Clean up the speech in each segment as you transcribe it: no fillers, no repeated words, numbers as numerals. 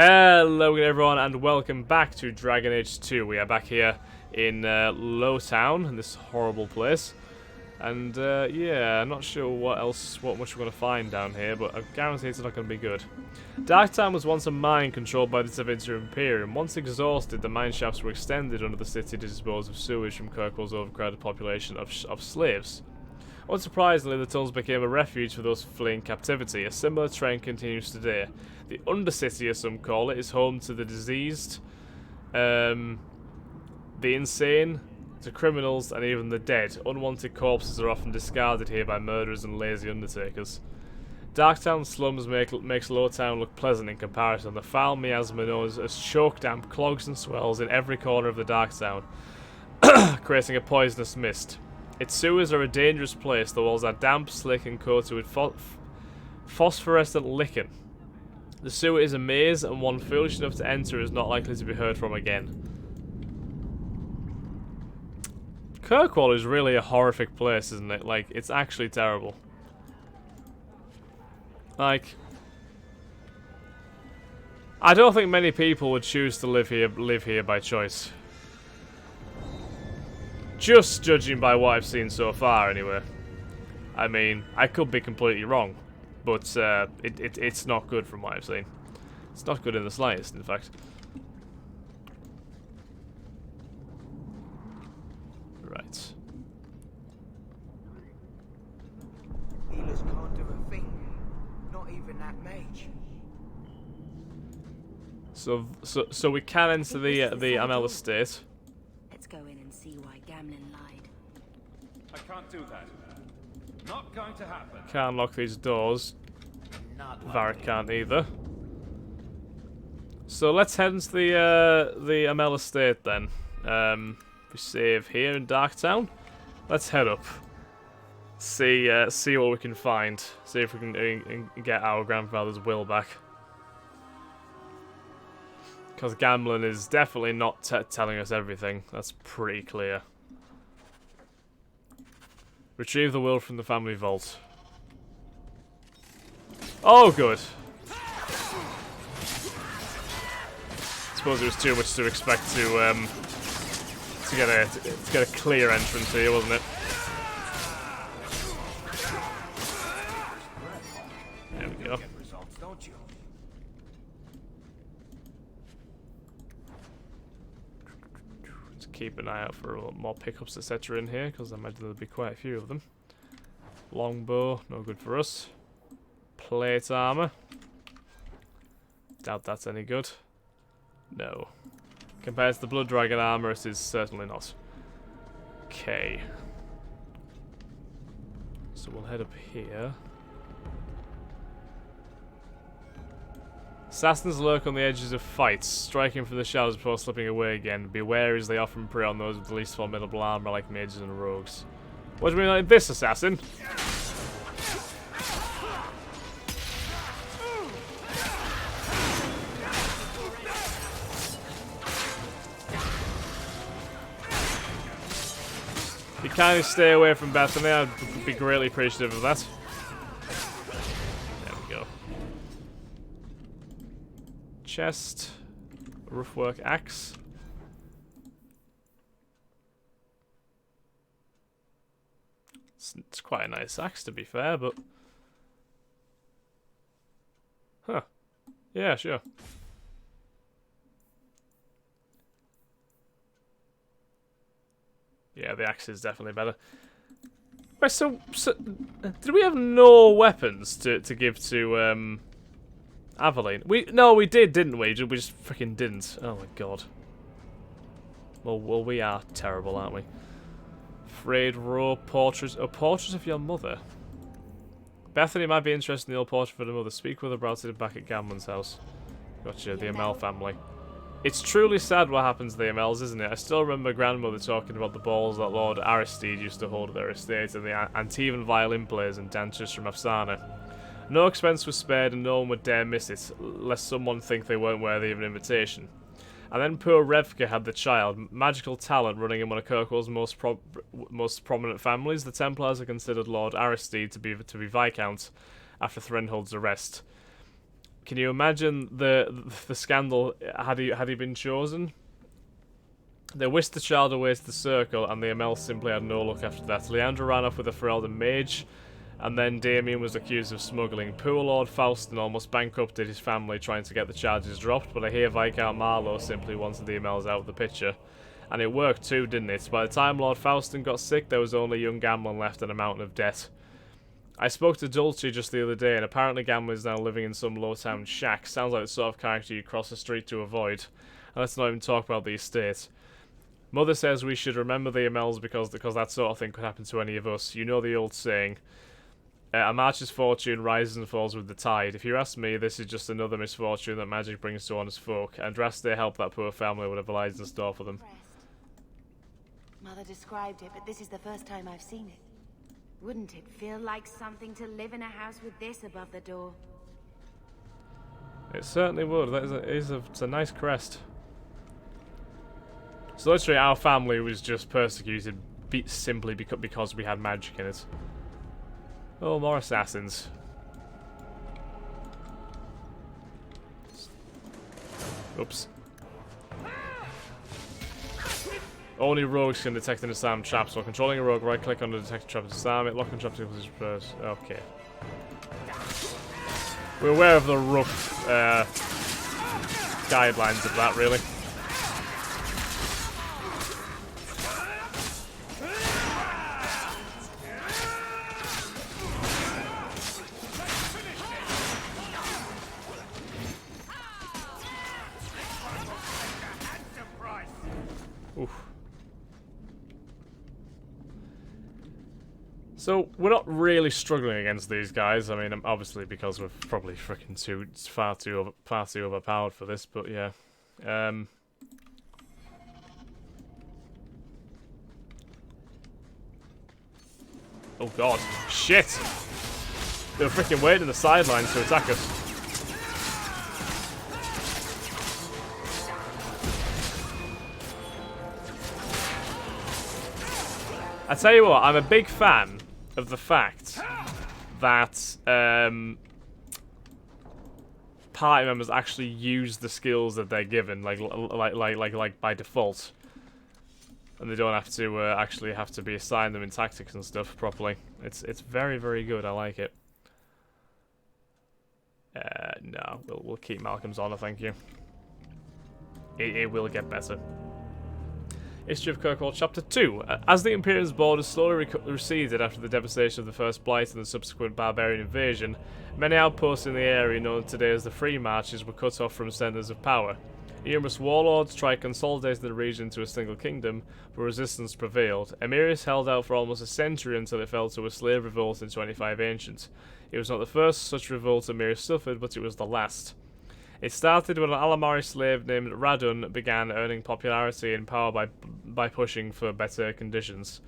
Hello everyone and welcome back to Dragon Age 2. We are back here in Lowtown, in this horrible place. And yeah, I'm not sure what much we're going to find down here, but I guarantee it's not going to be good. Darktown was once a mine controlled by the Savinter Emporium. Once exhausted, the mine shafts were extended under the city to dispose of sewage from Kirkwall's overcrowded population of slaves. Unsurprisingly, the tunnels became a refuge for those fleeing captivity. A similar trend continues today. The Undercity, as some call it, is home to the diseased, the insane, to criminals, and even the dead. Unwanted corpses are often discarded here by murderers and lazy undertakers. Darktown slums makes Lowtown look pleasant in comparison. The foul miasma known as choke damp clogs and swells in every corner of the Darktown, creating a poisonous mist. Its sewers are a dangerous place. The walls are damp, slick, and coated with phosphorescent lichen. The sewer is a maze, and one foolish enough to enter is not likely to be heard from again. Kirkwall is really a horrific place, isn't it? Like, it's actually terrible. Like, I don't think many people would choose to live here by choice. Just judging by what I've seen so far, anyway. I mean, I could be completely wrong, but it's not good from what I've seen. It's not good in the slightest, in fact. Right. Healers can't do a thing. Not even that mage. So we can enter the Amel estate. Let's go in and see why Gamlin lied. I can't do that. Not going to happen. Can't lock these doors. Varric can't either. So let's head into the Amel estate then. We save here in Darktown. Let's head up. See what we can find. See if we can get our grandfather's will back. Because Gamlin is definitely not telling us everything. That's pretty clear. Retrieve the will from the family vault. Oh, good. Suppose it was too much to expect to get a clear entrance here, wasn't it? There we go. Let's keep an eye out for a lot more pickups, etc. in here, because I imagine there'll be quite a few of them. Longbow, no good for us. Plate armor. Doubt that's any good. No. Compared to the Blood Dragon armor, it is certainly not. Okay. So we'll head up here. Assassins lurk on the edges of fights, striking from the shadows before slipping away again. Beware as they often prey on those with the least formidable armor like mages and rogues. What do you mean like this, assassin? If you kindly stay away from Bethany, I'd be greatly appreciative of that. There we go. Chest. Roofwork axe. It's quite a nice axe, to be fair, but... Huh. Yeah, sure. Yeah, the axe is definitely better. Wait, so did we have no weapons to give to Aveline? No, we did, didn't we? We just freaking didn't. Oh my god. Well, we are terrible, aren't we? Frayed rope, portrait. A portrait of your mother. Bethany might be interested in the old portrait of her mother. Speak with her about it back at Gammons House. Gotcha, the Mel family. It's truly sad what happens to the Amels, isn't it? I still remember grandmother talking about the balls that Lord Aristide used to hold at their estate and the Antivan violin players and dancers from Afsana. No expense was spared and no one would dare miss it, lest someone think they weren't worthy of an invitation. And then poor Revka had the child, magical talent running in one of Kirkwall's most prominent families. The Templars are considered Lord Aristide to be Viscount after Threnhold's arrest. Can you imagine the scandal had he been chosen? They whisked the child away to the circle, and the ML simply had no luck after that. Leandra ran off with a Ferelden Mage, and then Damien was accused of smuggling. Poor Lord Faustin almost bankrupted his family trying to get the charges dropped, but I hear Viscount Marlowe simply wanted the MLs out of the picture. And it worked too, didn't it? By the time Lord Faustin got sick, there was only young Gamlin left and a mountain of debt. I spoke to Dulce just the other day, and apparently Gamlin is now living in some low-town shack. Sounds like the sort of character you cross the street to avoid. And let's not even talk about the estate. Mother says we should remember the MLs because that sort of thing could happen to any of us. You know the old saying, a march's fortune rises and falls with the tide. If you ask me, this is just another misfortune that magic brings to honest folk, and Draste helped that poor family, whatever lies in store for them. Mother described it, but this is the first time I've seen it. Wouldn't it feel like something to live in a house with this above the door? It certainly would. It's a nice crest. So literally our family was just persecuted simply because we had magic in it. Oh, more assassins. Oops. Only rogues can detect and disarm traps. While controlling a rogue, right click on the detected trap to disarm it. Lock and trap to reverse. Okay. We're aware of the rough guidelines of that, really. So, we're not really struggling against these guys. I mean, obviously because we're probably freaking far too overpowered for this, but yeah. Oh god. Shit! They were freaking waiting in the sidelines to attack us. I tell you what, I'm a big fan of the fact that party members actually use the skills that they're given, like by default, and they don't have to actually have to be assigned them in tactics and stuff properly. It's very, very good. I like it. No, we'll keep Malcolm's honor, thank you. It will get better. History of Kirkwall, Chapter 2. As the Imperium's borders slowly receded after the devastation of the First Blight and the subsequent barbarian invasion, many outposts in the area known today as the Free Marches were cut off from centres of power. Numerous warlords tried consolidating the region into a single kingdom, but resistance prevailed. Emirius held out for almost a century until it fell to a slave revolt in 25 Ancient. It was not the first such revolt Emirius suffered, but it was the last. It started when an Alamari slave named Radun began earning popularity and power by pushing for better conditions.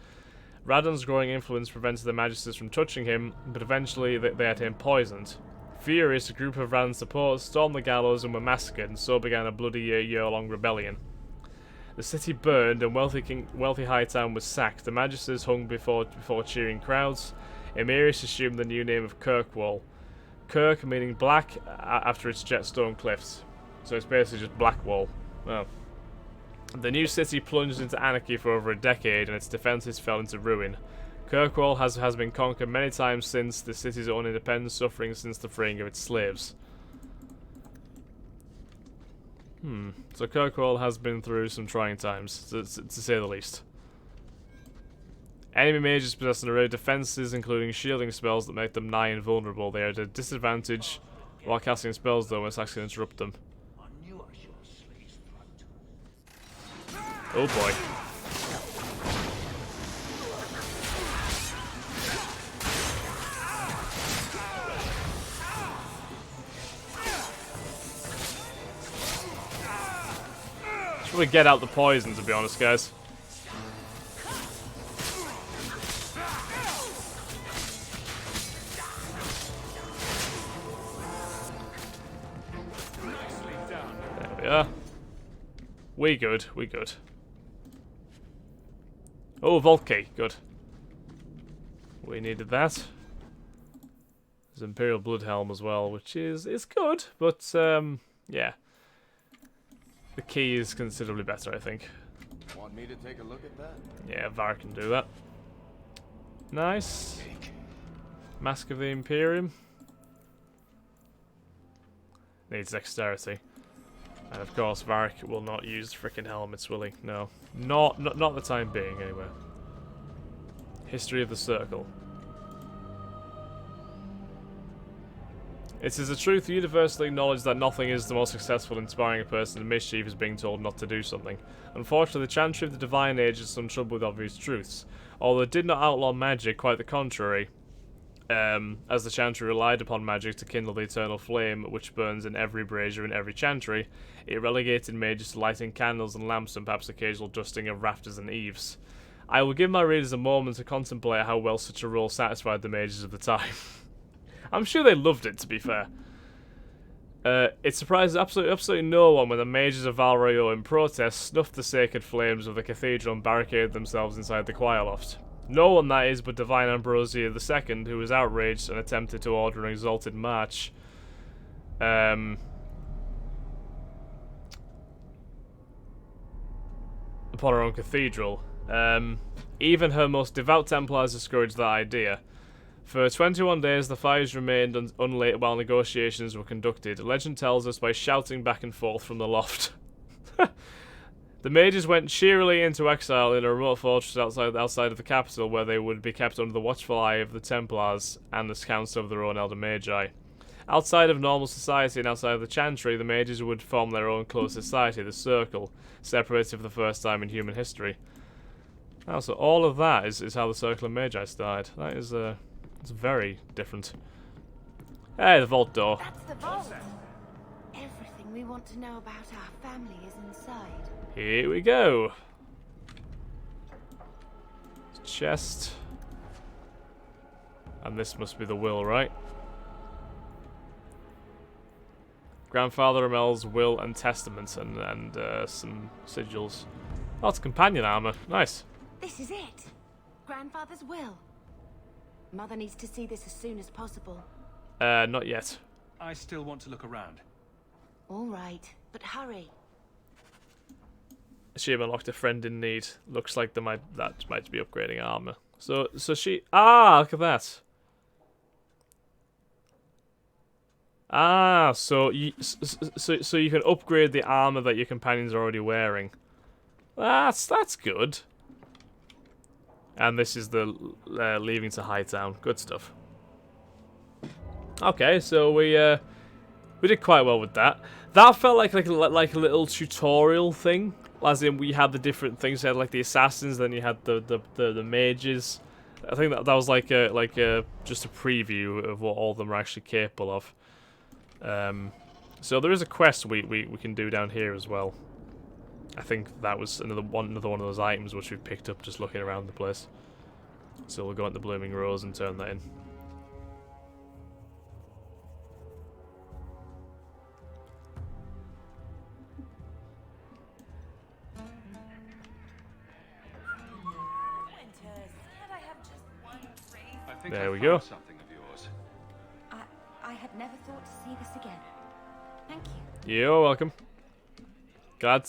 Radun's growing influence prevented the Magisters from touching him, but eventually they had him poisoned. Furious, a group of Radun's supporters stormed the gallows and were massacred, and so began a bloody year-long rebellion. The city burned, and wealthy Hightown was sacked. The Magisters hung before cheering crowds. Emirius assumed the new name of Kirkwall. Kirk meaning black after its jetstone cliffs. So it's basically just Blackwall. Well, the new city plunged into anarchy for over a decade and its defences fell into ruin. Kirkwall has been conquered many times since the city's own independence, suffering since the freeing of its slaves. So Kirkwall has been through some trying times, to say the least. Enemy mages possess an array of defences, including shielding spells that make them nigh invulnerable. They are at a disadvantage while casting spells, though, when attacks can interrupt them. Oh boy. Should we get out the poison, to be honest, guys? Yeah. We good, we good. Oh, Vault key, good. We needed that. There's Imperial Blood Helm as well, which is good, but yeah. The key is considerably better, I think. Want me to take a look at that? Yeah, Var can do that. Nice. Mask of the Emporium. Needs dexterity. And of course, Varric will not use frickin' helmets, will he? No. Not the time being, anyway. History of the Circle. It is a truth universally acknowledged that nothing is the most successful in inspiring a person in mischief as being told not to do something. Unfortunately, the Chantry of the Divine Age has some trouble with obvious truths. Although it did not outlaw magic, quite the contrary. As the Chantry relied upon magic to kindle the eternal flame which burns in every brazier in every Chantry, it relegated mages to lighting candles and lamps and perhaps occasional dusting of rafters and eaves. I will give my readers a moment to contemplate how well such a role satisfied the mages of the time. I'm sure they loved it, to be fair. It surprises absolutely no one when the mages of Valrayo in protest snuffed the sacred flames of the cathedral and barricaded themselves inside the choir loft. No one, that is, but Divine Ambrosia II, who was outraged and attempted to order an exalted march. Upon her own cathedral. Even her most devout Templars discouraged that idea. For 21 days, the fires remained unlit while negotiations were conducted. Legend tells us by shouting back and forth from the loft. The mages went cheerily into exile in a remote fortress outside of the capital, where they would be kept under the watchful eye of the Templars and the council of their own Elder Magi. Outside of normal society and outside of the Chantry, the mages would form their own close society, the Circle, separated for the first time in human history. Oh, so all of that is how the Circle of Magi started. That is it's very different. Hey, the vault door. That's the vault. Everything we want to know about our family is inside. Here we go. Chest. And this must be the will, right? Grandfather Amel's will and testament and some sigils. Oh, it's companion armor. Nice. This is it. Grandfather's will. Mother needs to see this as soon as possible. Not yet. I still want to look around. All right, but hurry. She unlocked a friend in need. Looks like that might be upgrading armor. So she look at that. So you can upgrade the armor that your companions are already wearing. That's good. And this is the leaving to Hightown. Good stuff. Okay, so we did quite well with that. That felt like a little tutorial thing. As in, we had the different things. You had like the assassins, then you had the mages. I think that was like a just a preview of what all of them are actually capable of. So there is a quest we can do down here as well. I think that was another one of those items which we picked up just looking around the place. So we'll go into Blooming Rose and turn that in. There we go. Something of yours. I had never thought to see this again. Thank you. You're welcome. Glad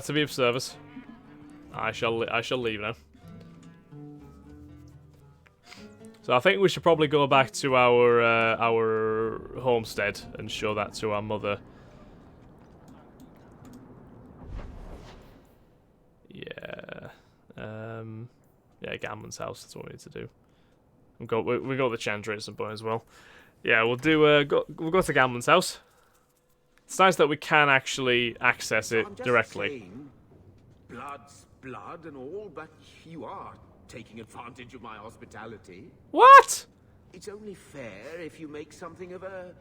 to be of service. I shall leave now. So I think we should probably go back to our homestead and show that to our mother. Yeah. Yeah, Gammons House. That's what we need to do. We got the Chantry at some point as well. Yeah, we'll do. We'll go to Gammons House. It's nice that we can actually access it directly. Saying, blood's blood and all, but you are taking advantage of my hospitality. What? It's only fair if you make something of a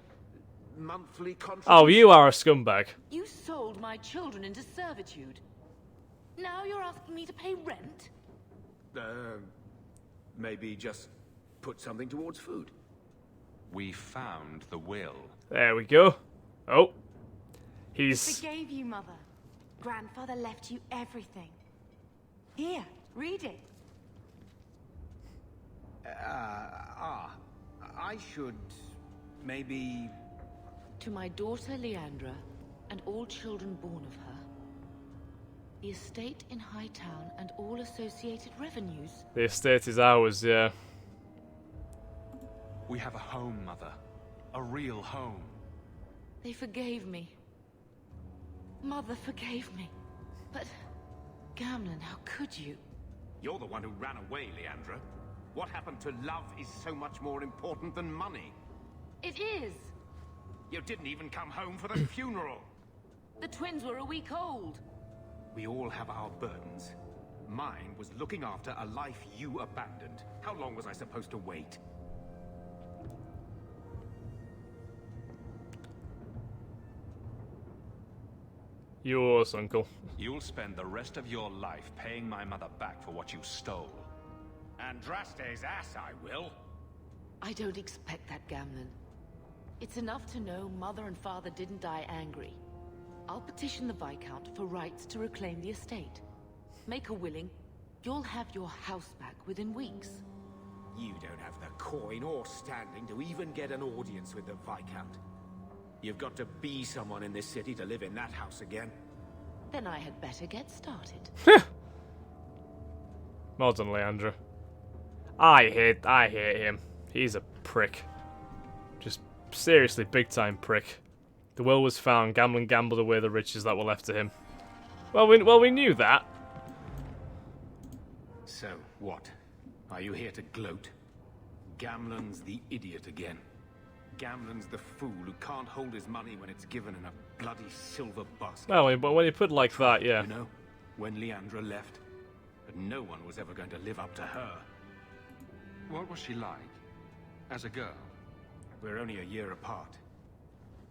monthly contract. Oh, you are a scumbag. You sold my children into servitude. Now you're asking me to pay rent? Maybe just put something towards food. We found the will. There we go. Oh. He's... Forgave you, Mother. Grandfather left you everything. Here, read it. I should Maybe... To my daughter Leandra, and all children born of her. The estate in Hightown and all associated revenues. The estate is ours, yeah. We have a home, Mother. A real home. They forgave me. Mother forgave me. But, Gamlen, how could you? You're the one who ran away, Leandra. What happened to love is so much more important than money. It is! You didn't even come home for the funeral. The twins were a week old. We all have our burdens. Mine was looking after a life you abandoned. How long was I supposed to wait? Yours, Uncle. You'll spend the rest of your life paying my mother back for what you stole. Andraste's ass, I will. I don't expect that, Gamlen. It's enough to know Mother and Father didn't die angry. I'll petition the Viscount for rights to reclaim the estate. Make her willing, you'll have your house back within weeks. You don't have the coin or standing to even get an audience with the Viscount. You've got to be someone in this city to live in that house again. Then I had better get started. Well done, Leandra. I hate him. He's a prick. Just seriously big time prick. The will was found. Gamlen gambled away the riches that were left to him. Well, we knew that. So, what? Are you here to gloat? Gamlen's the idiot again. Gamlen's the fool who can't hold his money when it's given in a bloody silver basket. No, but when you put it like that, yeah. You know, when Leandra left, but no one was ever going to live up to her. What was she like? As a girl? We're only a year apart.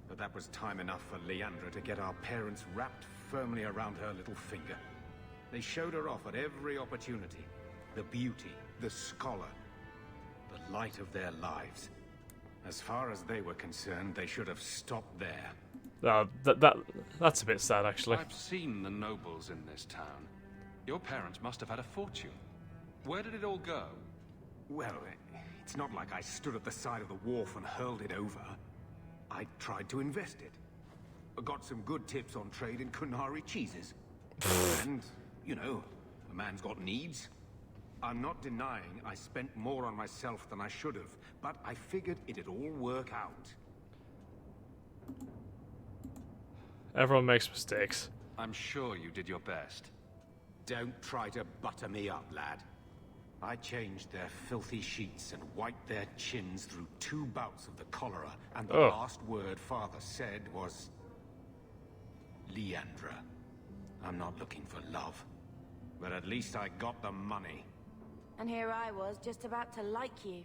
But that was time enough for Leandra to get our parents wrapped firmly around her little finger. They showed her off at every opportunity. The beauty, the scholar, the light of their lives. As far as they were concerned, they should have stopped there. That's a bit sad, actually. I've seen the nobles in this town. Your parents must have had a fortune. Where did it all go? Well, it's not like I stood at the side of the wharf and hurled it over. I tried to invest it. I got some good tips on trade in Kunari cheeses. And, you know, a man's got needs. I'm not denying I spent more on myself than I should have, but I figured it'd all work out. Everyone makes mistakes. I'm sure you did your best. Don't try to butter me up, lad. I changed their filthy sheets and wiped their chins through 2 bouts of the cholera, and the last word Father said was... Leandra. I'm not looking for love, but at least I got the money. And here I was, just about to like you.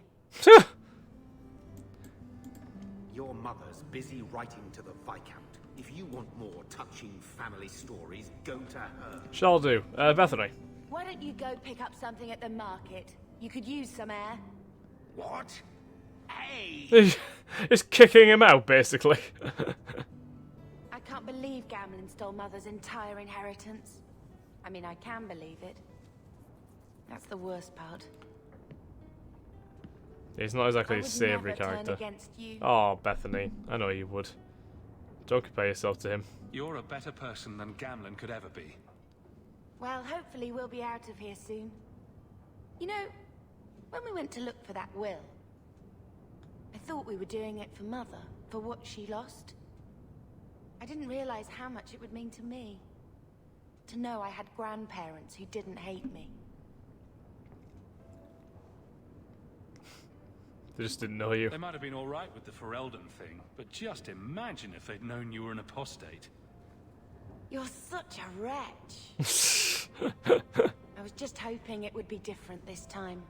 Your mother's busy writing to the Viscount. If you want more touching family stories, go to her. Shall do. Bethany. Why don't you go pick up something at the market? You could use some air. What? Hey! Just kicking him out, basically. I can't believe Gamlen stole Mother's entire inheritance. I mean, I can believe it. That's the worst part. He's not exactly I a would savoury never turn character. against you. Oh, Bethany. I know you would. Don't compare yourself to him. You're a better person than Gamlen could ever be. Well, hopefully we'll be out of here soon. You know, when we went to look for that will, I thought we were doing it for Mother, for what she lost. I didn't realize how much it would mean to me. To know I had grandparents who didn't hate me. They just didn't know you. They might have been all right with the Ferelden thing, but just imagine if they'd known you were an apostate. You're such a wretch. I was just hoping it would be different this time.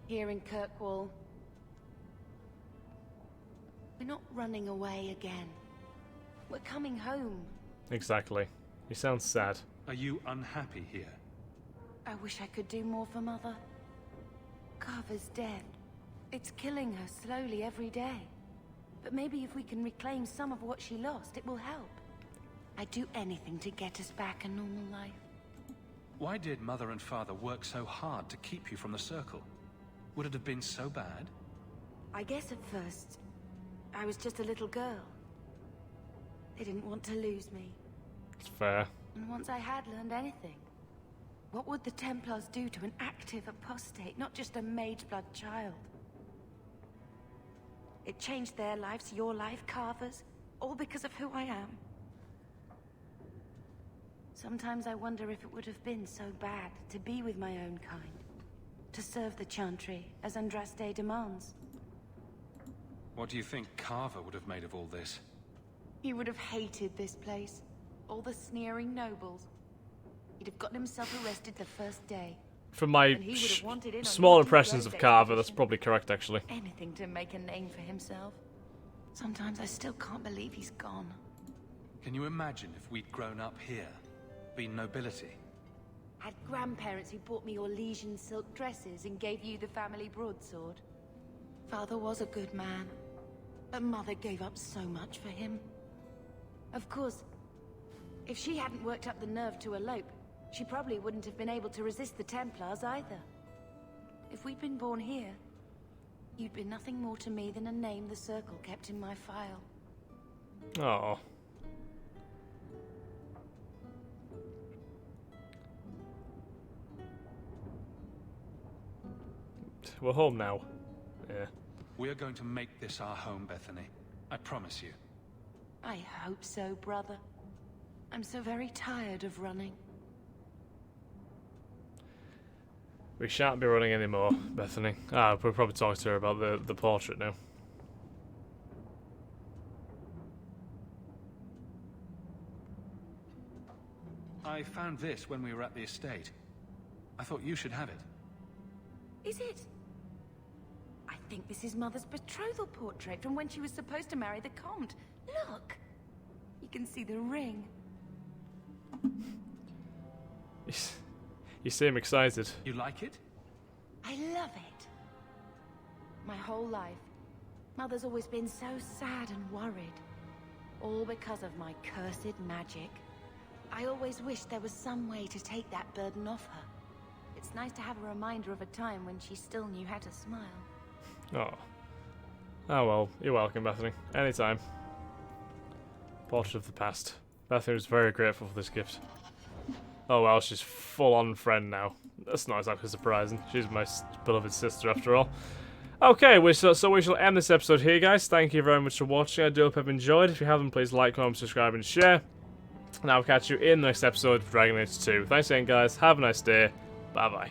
Here in Kirkwall. We're not running away again. We're coming home. Exactly. You sound sad. Are you unhappy here? I wish I could do more for Mother. Carver's dead. It's killing her slowly every day. But maybe if we can reclaim some of what she lost, it will help. I'd do anything to get us back a normal life. Why did Mother and Father work so hard to keep you from the Circle? Would it have been so bad? I guess at first, I was just a little girl. They didn't want to lose me. It's fair. And once I had learned anything, what would the Templars do to an active apostate, not just a mage-blood child? It changed their lives, your life, Carver's, all because of who I am. Sometimes I wonder if it would have been so bad to be with my own kind, to serve the Chantry as Andraste demands. What do you think Carver would have made of all this? He would have hated this place, all the sneering nobles. He'd have gotten himself arrested the first day. From my And he would have wanted in on small Naughty impressions Rose of Carver, that's expedition. probably correct, actually. Anything to make a name for himself. Sometimes I still can't believe he's gone. Can you imagine if we'd grown up here? Been nobility? Had grandparents who bought me Orlesian silk dresses and gave you the family broadsword. Father was a good man, but Mother gave up so much for him. Of course, if she hadn't worked up the nerve to elope, she probably wouldn't have been able to resist the Templars either. If we'd been born here, you'd been nothing more to me than a name the Circle kept in my file. Oh. We're home now. Yeah. We're going to make this our home, Bethany. I promise you. I hope so, brother. I'm so very tired of running. We shan't be running anymore, Bethany. We'll probably talk to her about the portrait now. I found this when we were at the estate. I thought you should have it. Is it? I think this is Mother's betrothal portrait from when she was supposed to marry the Comte. Look! You can see the ring. You seem excited. You like it? I love it. My whole life, Mother's always been so sad and worried. All because of my cursed magic. I always wished there was some way to take that burden off her. It's nice to have a reminder of a time when she still knew how to smile. Oh. Oh well, you're welcome, Bethany. Anytime. Portrait of the past. Bethany was very grateful for this gift. Oh well, she's full-on friend now. That's not exactly surprising. She's my beloved sister after all. Okay, so we shall end this episode here, guys. Thank you very much for watching. I do hope you've enjoyed. If you haven't, please like, comment, subscribe, and share. And I'll catch you in the next episode of Dragon Age 2. Thanks again, guys. Have a nice day. Bye-bye.